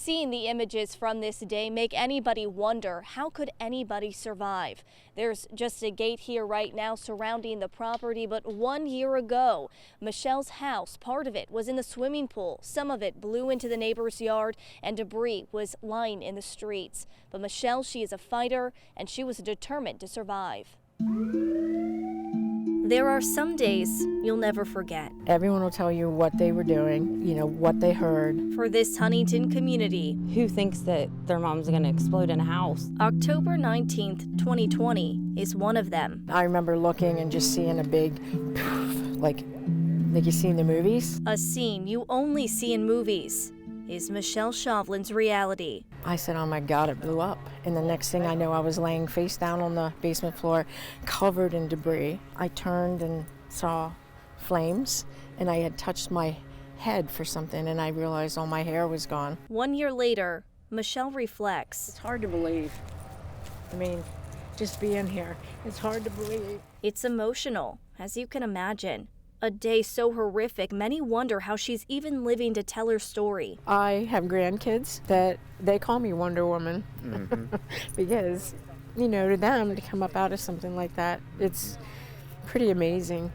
Seeing the images from this day make anybody wonder, how could anybody survive? There's just a gate here right now surrounding the property, but 1 year ago, Michelle's house, part of it was in the swimming pool. Some of it blew into the neighbor's yard and debris was lying in the streets. But Michelle, she is a fighter and she was determined to survive. There are some days you'll never forget. Everyone will tell you what they were doing, what they heard. For this Huntingdon community, who thinks that their mom's going to explode in a house? October 19th, 2020 is one of them. I remember looking and just seeing a big, like you see in the movies. A scene you only see in movies is Michelle Chauvelin's reality. I said, oh my God, it blew up. And the next thing I know, I was laying face down on the basement floor, covered in debris. I turned and saw flames, and I had touched my head for something, and I realized all my hair was gone. 1 year later, Michelle reflects. It's hard to believe. I mean, just being here, it's hard to believe. It's emotional, as you can imagine. A day so horrific, many wonder how she's even living to tell her story. I have grandkids that they call me Wonder Woman because, to them to come up out of something like that, it's pretty amazing.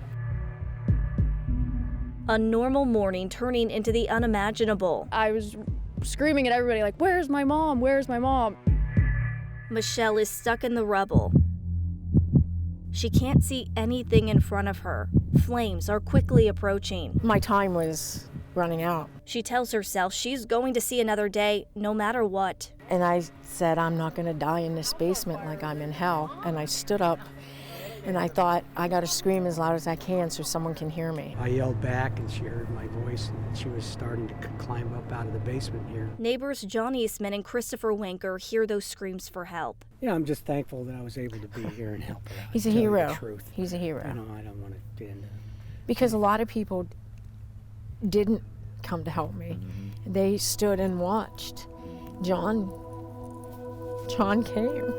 A normal morning turning into the unimaginable. I was screaming at everybody like, where's my mom? Where's my mom? Michelle is stuck in the rubble. She can't see anything in front of her. Flames are quickly approaching. My time was running out. She tells herself she's going to see another day, no matter what. And I said, I'm not going to die in this basement like I'm in hell. And I stood up and I thought, I got to scream as loud as I can so someone can hear me. I yelled back and she heard my voice, and she was starting to climb up out of the basement here. Neighbors John Eastman and Christopher Winker hear those screams for help. I'm just thankful that I was able to be here and help her out. He's a hero. The truth. He's a hero. I don't want to end it. Because a lot of people didn't come to help me. They stood and watched. John came.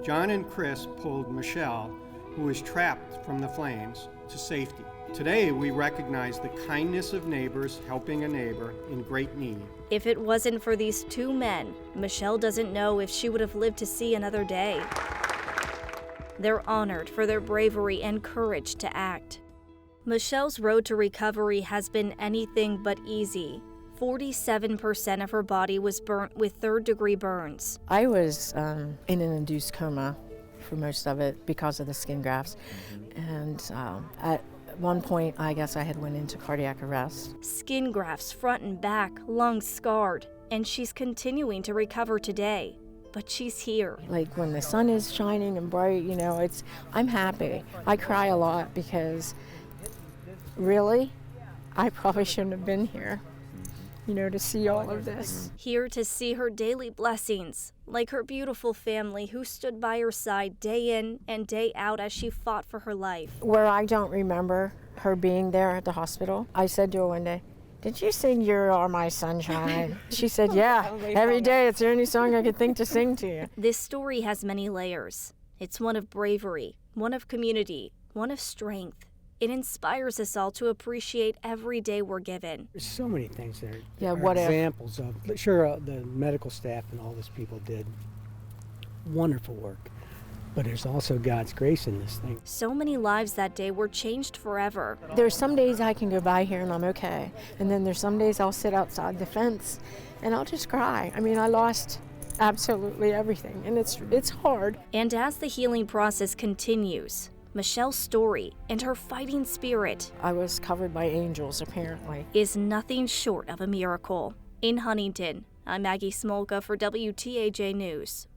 John and Chris pulled Michelle, who was trapped from the flames, to safety. Today, we recognize the kindness of neighbors helping a neighbor in great need. If it wasn't for these two men, Michelle doesn't know if she would have lived to see another day. They're honored for their bravery and courage to act. Michelle's road to recovery has been anything but easy. 47% of her body was burnt with third-degree burns. I was in an induced coma for most of it because of the skin grafts. And at one point, I guess I had went into cardiac arrest. Skin grafts front and back, lungs scarred, and she's continuing to recover today. But she's here. Like when the sun is shining and bright, I'm happy. I cry a lot because really, I probably shouldn't have been here, to see all of this. Here to see her daily blessings, like her beautiful family who stood by her side day in and day out as she fought for her life. Where I don't remember her being there at the hospital, I said to her one day, did you sing You Are My Sunshine? She said, yeah, every day. It's the only song I could think to sing to you. This story has many layers. It's one of bravery, one of community, one of strength. It inspires us all to appreciate every day we're given. There's so many things there. What examples of. Sure, the medical staff and all these people did wonderful work, but there's also God's grace in this thing. So many lives that day were changed forever. There's some days I can go by here and I'm okay, and then there's some days I'll sit outside the fence and I'll just cry. I lost absolutely everything, and it's hard. And as the healing process continues, Michelle's story and her fighting spirit, I was covered by angels, apparently, is nothing short of a miracle. In Huntingdon, I'm Maggie Smolka for WTAJ News.